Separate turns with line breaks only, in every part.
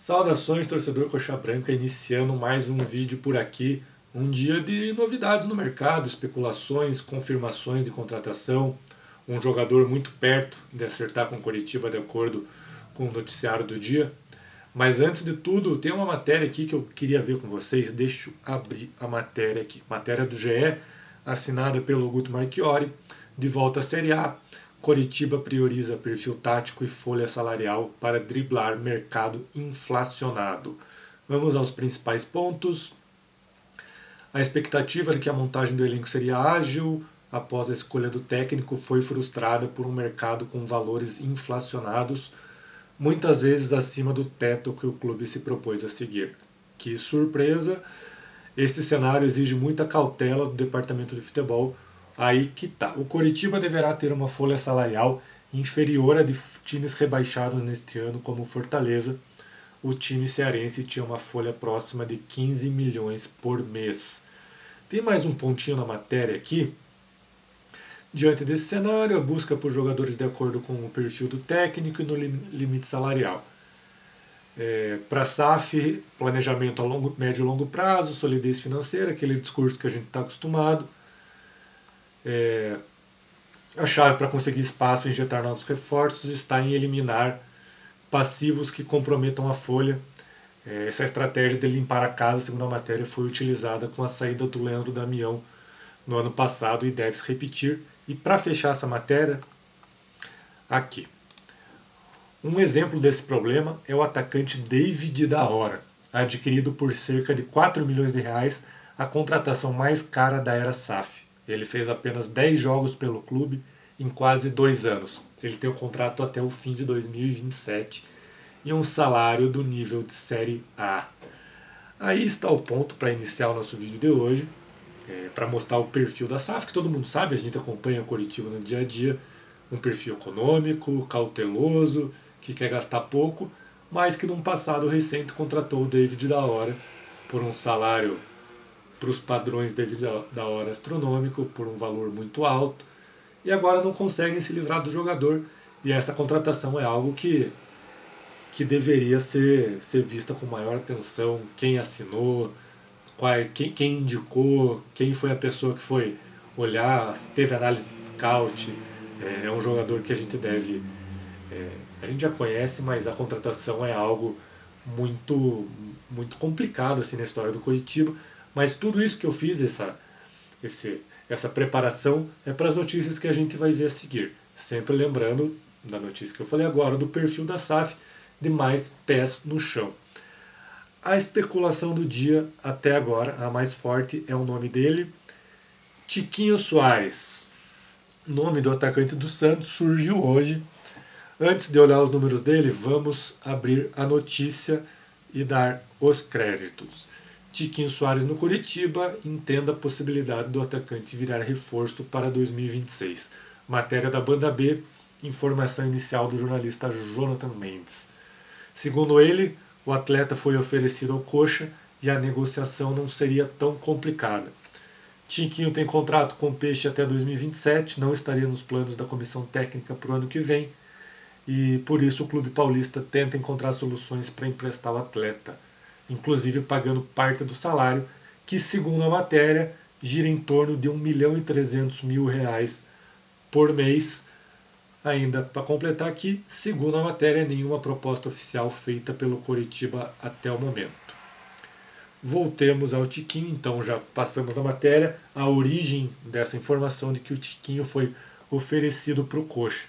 Saudações, torcedor Coxa Branca, iniciando mais um vídeo por aqui. Um dia de novidades no mercado, especulações, confirmações de contratação. Um jogador muito perto de acertar com o Coritiba de acordo com o noticiário do dia. Mas antes de tudo, tem uma matéria aqui que eu queria ver com vocês. Deixa eu abrir a matéria aqui. Matéria do GE, assinada pelo Guto Marchiori, de volta à Série A. Coritiba prioriza perfil tático e folha salarial para driblar mercado inflacionado. Vamos aos principais pontos. A expectativa de que a montagem do elenco seria ágil após a escolha do técnico foi frustrada por um mercado com valores inflacionados, muitas vezes acima do teto que o clube se propôs a seguir. Que surpresa! Este cenário exige muita cautela do departamento de futebol. Aí que tá. O Coritiba deverá ter uma folha salarial inferior à de times rebaixados neste ano, como o Fortaleza. O time cearense tinha uma folha próxima de 15 milhões por mês. Tem mais um pontinho na matéria aqui. Diante desse cenário, a busca por jogadores de acordo com o perfil do técnico e no limite salarial. Para a SAF, planejamento a médio e longo prazo, solidez financeira, aquele discurso que a gente está acostumado. A chave para conseguir espaço e injetar novos reforços está em eliminar passivos que comprometam a folha. Essa estratégia de limpar a casa, segundo a matéria, foi utilizada com a saída do Leandro Damião no ano passado e deve se repetir. E para fechar essa matéria, aqui. Um exemplo desse problema é o atacante David da Hora, adquirido por cerca de 4 milhões de reais, a contratação mais cara da era SAF. Ele fez apenas 10 jogos pelo clube em quase 2 anos. Ele tem o contrato até o fim de 2027 e um salário do nível de Série A. Aí está o ponto para iniciar o nosso vídeo de hoje, para mostrar o perfil da SAF, que todo mundo sabe, a gente acompanha o Coritiba no dia a dia, um perfil econômico, cauteloso, que quer gastar pouco, mas que num passado recente contratou o David da Hora por um salário para os padrões David da Hora astronômico, por um valor muito alto, e agora não conseguem se livrar do jogador, e essa contratação é algo que deveria ser vista com maior atenção, quem assinou, quem indicou, quem foi a pessoa que foi olhar, se teve análise de scout. É um jogador que a gente deve. A gente já conhece, mas a contratação é algo muito complicado assim na história do Coritiba. Mas tudo isso que eu fiz, essa preparação, é para as notícias que a gente vai ver a seguir. Sempre lembrando da notícia que eu falei agora, do perfil da SAF, de mais pés no chão. A especulação do dia até agora, a mais forte, é o nome dele, Tiquinho Soares. Nome do atacante do Santos surgiu hoje. Antes de olhar os números dele, vamos abrir a notícia e dar os créditos. Tiquinho Soares no Coritiba, entenda a possibilidade do atacante virar reforço para 2026. Matéria da Banda B, informação inicial do jornalista Jonathan Mendes. Segundo ele, o atleta foi oferecido ao Coxa e a negociação não seria tão complicada. Tiquinho tem contrato com o Peixe até 2027, não estaria nos planos da comissão técnica para o ano que vem, e por isso o clube paulista tenta encontrar soluções para emprestar o atleta, inclusive pagando parte do salário, que segundo a matéria gira em torno de R$ 1.300.000 por mês. Ainda para completar aqui, segundo a matéria, nenhuma proposta oficial feita pelo Coritiba até o momento. Voltemos ao Tiquinho, então já passamos na matéria a origem dessa informação de que o Tiquinho foi oferecido para o Coxa.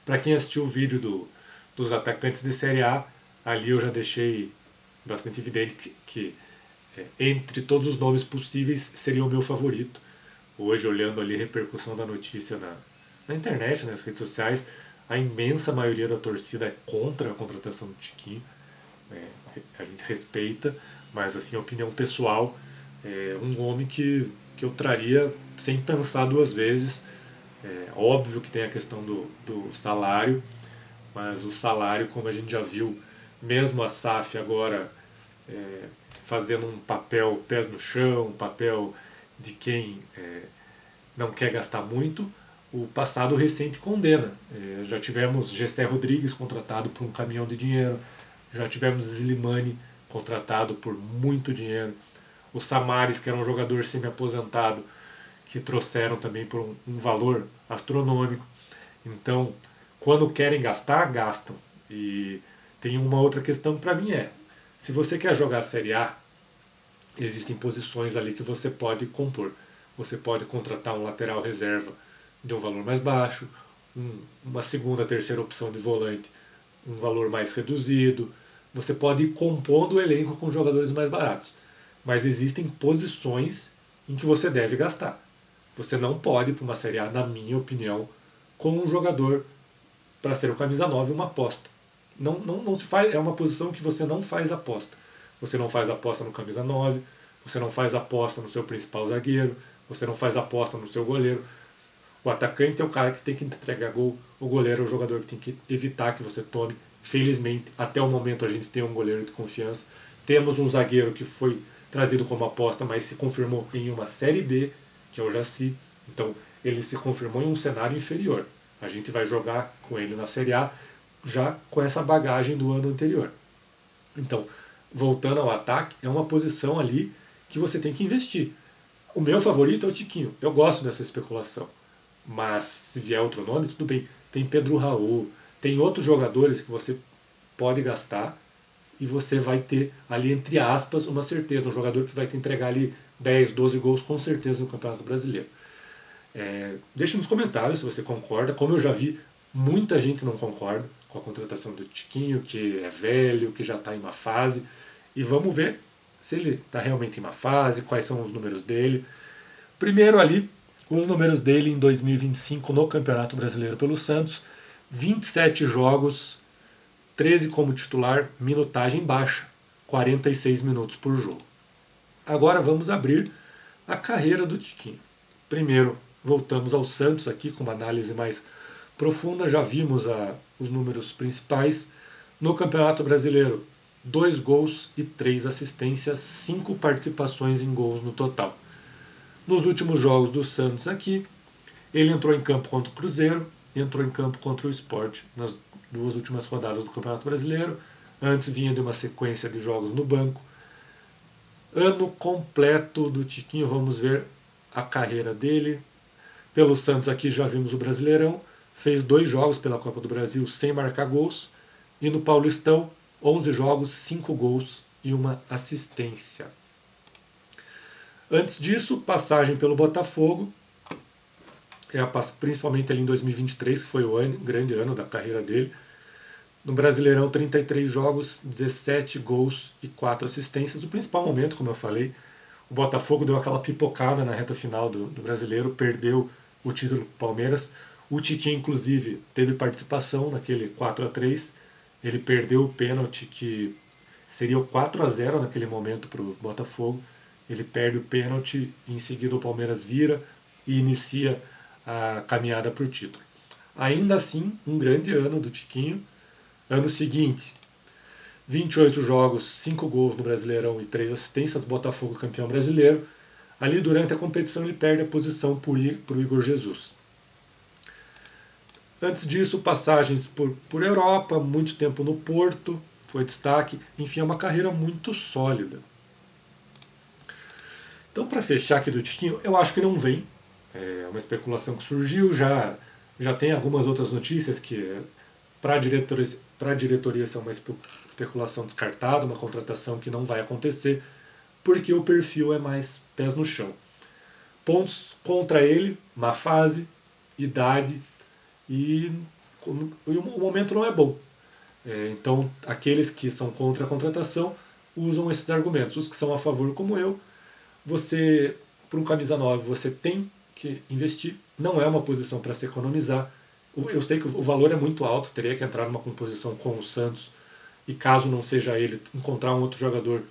Para quem assistiu o vídeo dos atacantes de Série A, ali eu já deixei bastante evidente que entre todos os nomes possíveis seria o meu favorito. Hoje, olhando ali a repercussão da notícia na internet, nas redes sociais, a imensa maioria da torcida é contra a contratação do Tiquinho. A gente respeita, mas assim, a opinião pessoal, é um homem que eu traria sem pensar duas vezes. Óbvio que tem a questão do salário, mas o salário, como a gente já viu, mesmo a SAF agora fazendo um papel pés no chão, um papel de quem não quer gastar muito, o passado recente condena. Já tivemos Gessé Rodrigues contratado por um caminhão de dinheiro, Já tivemos Slimani contratado por muito dinheiro. O Samaris, que era um jogador semi-aposentado, que trouxeram também por um valor astronômico. Então, quando querem gastar, gastam. E tem uma outra questão que para mim se você quer jogar a Série A, existem posições ali que você pode compor. Você pode contratar um lateral reserva de um valor mais baixo, uma segunda, terceira opção de volante, um valor mais reduzido. Você pode ir compondo o elenco com jogadores mais baratos. Mas existem posições em que você deve gastar. Você não pode ir para uma Série A, na minha opinião, com um jogador para ser o camisa 9 uma aposta. Não se faz, é uma posição que você não faz aposta. Você não faz aposta no camisa 9, você não faz aposta no seu principal zagueiro, você não faz aposta no seu goleiro. O atacante é o cara que tem que entregar gol, o goleiro é o jogador que tem que evitar que você tome. Felizmente, até o momento a gente tem um goleiro de confiança. Temos um zagueiro que foi trazido como aposta, mas se confirmou em uma Série B, que é o Jaci. Então, ele se confirmou em um cenário inferior. A gente vai jogar com ele na Série A já com essa bagagem do ano anterior. Então, voltando ao ataque, é uma posição ali que você tem que investir. O meu favorito é o Tiquinho. Eu gosto dessa especulação. Mas se vier outro nome, tudo bem. Tem Pedro Raul, tem outros jogadores que você pode gastar e você vai ter ali, entre aspas, uma certeza. Um jogador que vai te entregar ali 10, 12 gols com certeza no Campeonato Brasileiro. Deixe nos comentários se você concorda. Como eu já vi, muita gente não concorda com a contratação do Tiquinho, que é velho, que já está em uma fase. E vamos ver se ele está realmente em uma fase, quais são os números dele. Primeiro ali, os números dele em 2025 no Campeonato Brasileiro pelo Santos. 27 jogos, 13 como titular, minutagem baixa, 46 minutos por jogo. Agora vamos abrir a carreira do Tiquinho. Primeiro, voltamos ao Santos aqui com uma análise mais profunda. Já vimos os números principais. No Campeonato Brasileiro, 2 gols e 3 assistências, 5 participações em gols no total. Nos últimos jogos do Santos aqui, ele entrou em campo contra o Cruzeiro e entrou em campo contra o Sport nas 2 últimas rodadas do Campeonato Brasileiro. Antes vinha de uma sequência de jogos no banco. Ano completo do Tiquinho, vamos ver a carreira dele. Pelo Santos aqui já vimos o Brasileirão, fez 2 jogos pela Copa do Brasil sem marcar gols. E no Paulistão, 11 jogos, 5 gols e 1 assistência. Antes disso, passagem pelo Botafogo, principalmente ali em 2023, que foi o grande ano da carreira dele. No Brasileirão, 33 jogos, 17 gols e 4 assistências. O principal momento, como eu falei, o Botafogo deu aquela pipocada na reta final do Brasileiro, perdeu o título do Palmeiras. O Tiquinho, inclusive, teve participação naquele 4-3. Ele perdeu o pênalti, que seria o 4-0 naquele momento para o Botafogo. Ele perde o pênalti, e em seguida o Palmeiras vira e inicia a caminhada para o título. Ainda assim, um grande ano do Tiquinho. Ano seguinte, 28 jogos, 5 gols no Brasileirão e 3 assistências, Botafogo campeão brasileiro. Ali durante a competição ele perde a posição para o Igor Jesus. Antes disso, passagens por Europa, muito tempo no Porto, foi destaque. Enfim, é uma carreira muito sólida. Então, para fechar aqui do Tiquinho, eu acho que não vem. É uma especulação que surgiu, já tem algumas outras notícias que para a diretoria isso é uma especulação descartada, uma contratação que não vai acontecer, porque o perfil é mais pés no chão. Pontos contra ele, má fase, idade e o momento não é bom. Então, aqueles que são contra a contratação usam esses argumentos. Os que são a favor, como eu, você, por um camisa 9, você tem que investir. Não é uma posição para se economizar. Eu sei que o valor é muito alto, teria que entrar numa composição com o Santos, e caso não seja ele, encontrar um outro jogador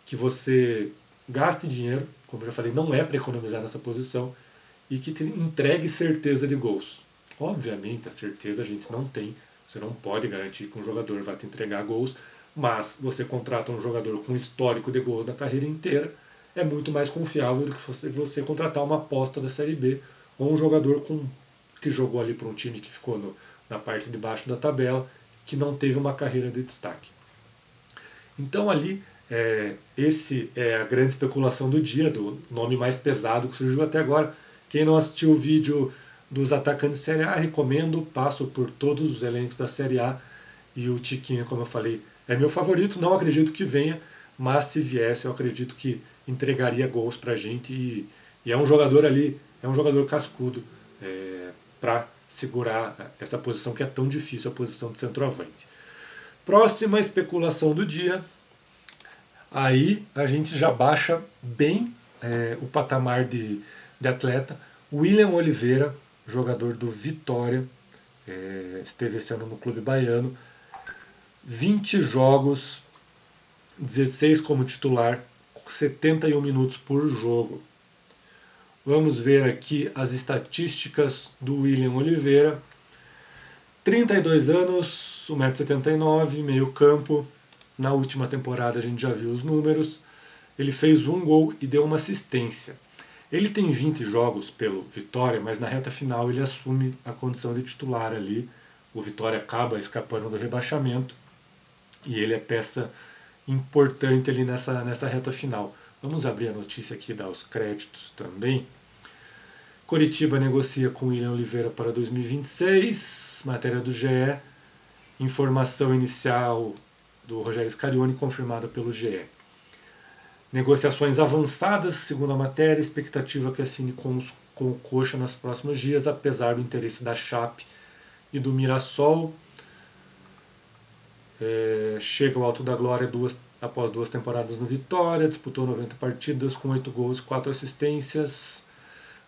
que você gaste dinheiro, como eu já falei, não é para economizar nessa posição, e que te entregue certeza de gols. Obviamente, a certeza a gente não tem, você não pode garantir que um jogador vai te entregar gols, mas você contrata um jogador com histórico de gols da carreira inteira, é muito mais confiável do que você contratar uma aposta da Série B, ou um jogador que jogou ali para um time que ficou na parte de baixo da tabela, que não teve uma carreira de destaque. Então ali, esse é a grande especulação do dia, do nome mais pesado que surgiu até agora. Quem não assistiu o vídeo dos atacantes Série A, recomendo, passo por todos os elencos da Série A, e o Tiquinho, como eu falei, é meu favorito, não acredito que venha, mas se viesse eu acredito que entregaria gols pra gente, e é um jogador ali, é um jogador cascudo, para segurar essa posição que é tão difícil, a posição de centroavante. Próxima especulação do dia, aí a gente já baixa bem o patamar de atleta. William Oliveira, jogador do Vitória, esteve esse ano no clube baiano, 20 jogos, 16 como titular, 71 minutos por jogo. Vamos ver aqui as estatísticas do William Oliveira. 32 anos, 1,79 m, meio campo. Na última temporada a gente já viu os números. Ele fez um gol e deu uma assistência. Ele tem 20 jogos pelo Vitória, mas na reta final ele assume a condição de titular ali. O Vitória acaba escapando do rebaixamento e ele é peça importante ali nessa reta final. Vamos abrir a notícia aqui e dar os créditos também. Coritiba negocia com William Oliveira para 2026, matéria do GE. Informação inicial do Rogério Scarione confirmada pelo GE. Negociações avançadas, segundo a matéria, expectativa que assine com o Coxa nos próximos dias, apesar do interesse da Chape e do Mirassol. Chega ao Alto da Glória após 2 temporadas no Vitória, disputou 90 partidas com 8 gols e 4 assistências.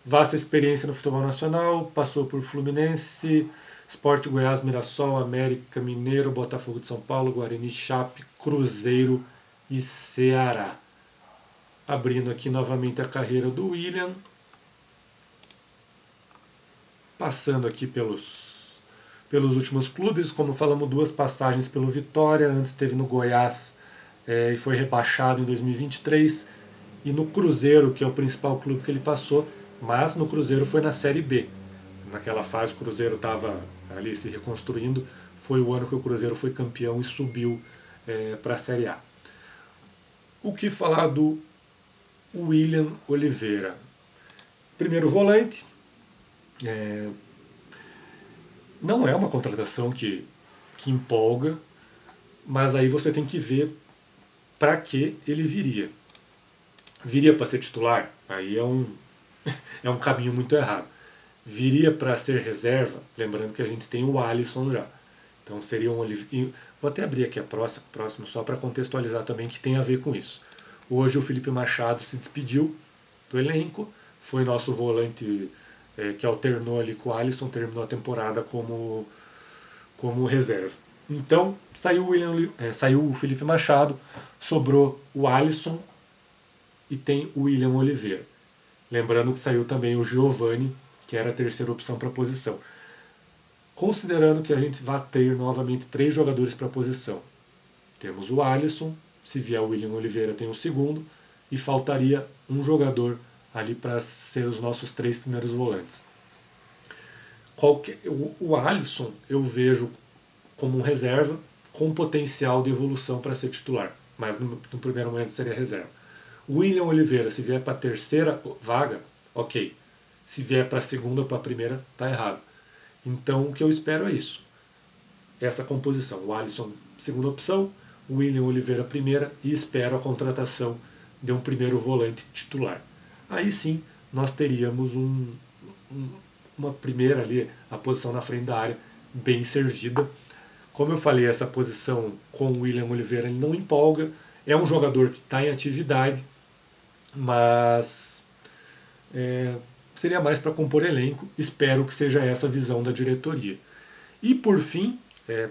Vasta experiência no futebol nacional, passou por Fluminense, Sport Goiás, Mirassol, América Mineiro, Botafogo de São Paulo, Guarani, Chape, Cruzeiro e Ceará. Abrindo aqui novamente a carreira do William. Passando aqui pelos últimos clubes, como falamos, 2 passagens pelo Vitória, antes esteve no Goiás e foi rebaixado em 2023, e no Cruzeiro, que é o principal clube que ele passou, mas no Cruzeiro foi na Série B. Naquela fase o Cruzeiro estava ali se reconstruindo, foi o ano que o Cruzeiro foi campeão e subiu para a Série A. O que falar do William Oliveira? Primeiro volante, não é uma contratação que empolga, mas aí você tem que ver para que ele viria. Viria para ser titular? Aí é um caminho muito errado. Viria para ser reserva? Lembrando que a gente tem o Alisson já. Então seria um Oliveira. Vou até abrir aqui a próxima só para contextualizar também, que tem a ver com isso. Hoje o Felipe Machado se despediu do elenco, foi nosso volante que alternou ali com o Alisson, terminou a temporada como reserva. Então saiu o Felipe Machado, sobrou o Alisson e tem o William Oliveira. Lembrando que saiu também o Giovani, que era a terceira opção para a posição. Considerando que a gente vai ter novamente 3 jogadores para a posição. Temos o Alisson, se vier o William Oliveira tem o segundo, e faltaria um jogador ali para ser os nossos 3 primeiros volantes. O Alisson eu vejo como um reserva com potencial de evolução para ser titular, mas no primeiro momento seria reserva. O William Oliveira, se vier para a terceira vaga, ok. Se vier para a segunda ou para a primeira, está errado. Então o que eu espero é isso. Essa composição. O Alisson, segunda opção, o William Oliveira, primeira, e espero a contratação de um primeiro volante titular. Aí sim, nós teríamos uma primeira ali, a posição na frente da área, bem servida. Como eu falei, essa posição com o William Oliveira ele não empolga. É um jogador que está em atividade, mas seria mais para compor elenco. Espero que seja essa a visão da diretoria. E por fim,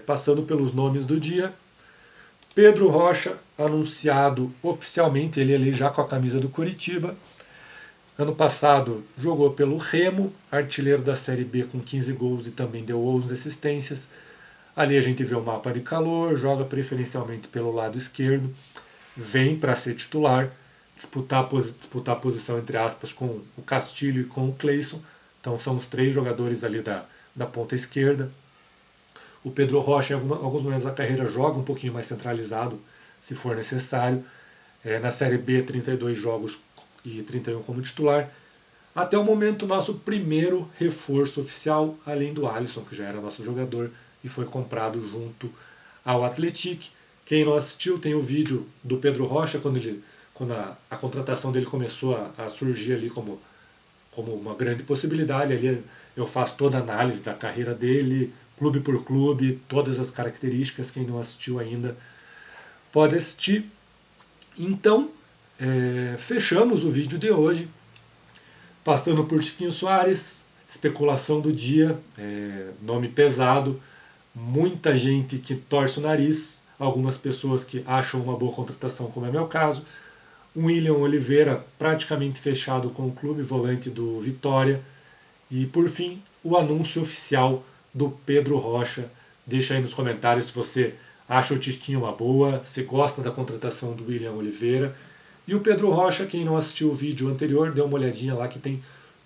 passando pelos nomes do dia, Pedro Rocha, anunciado oficialmente, ele ali já com a camisa do Coritiba. Ano passado jogou pelo Remo, artilheiro da Série B com 15 gols e também deu 11 assistências. Ali a gente vê o mapa de calor, joga preferencialmente pelo lado esquerdo, vem para ser titular, disputar a posição, entre aspas, com o Castilho e com o Cleison. Então são os 3 jogadores ali da ponta esquerda. O Pedro Rocha, em alguns momentos da carreira, joga um pouquinho mais centralizado se for necessário. Na Série B, 32 jogos e 31 como titular. Até o momento, nosso primeiro reforço oficial, além do Alisson, que já era nosso jogador e foi comprado junto ao Atlético. Quem não assistiu, tem o vídeo do Pedro Rocha, quando a contratação dele começou a surgir ali como uma grande possibilidade. Ali eu faço toda a análise da carreira dele, clube por clube, todas as características. Quem não assistiu ainda pode assistir. Então, fechamos o vídeo de hoje, passando por Tiquinho Soares, especulação do dia, nome pesado, muita gente que torce o nariz, algumas pessoas que acham uma boa contratação, como é meu caso. William Oliveira praticamente fechado com o clube, volante do Vitória. E por fim, o anúncio oficial do Pedro Rocha. Deixa aí nos comentários se você acha o Tiquinho uma boa, se gosta da contratação do William Oliveira. E o Pedro Rocha, quem não assistiu o vídeo anterior, dê uma olhadinha lá que tem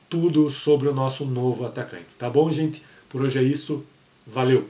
tudo sobre o nosso novo atacante. Tá bom, gente? Por hoje é isso. Valeu!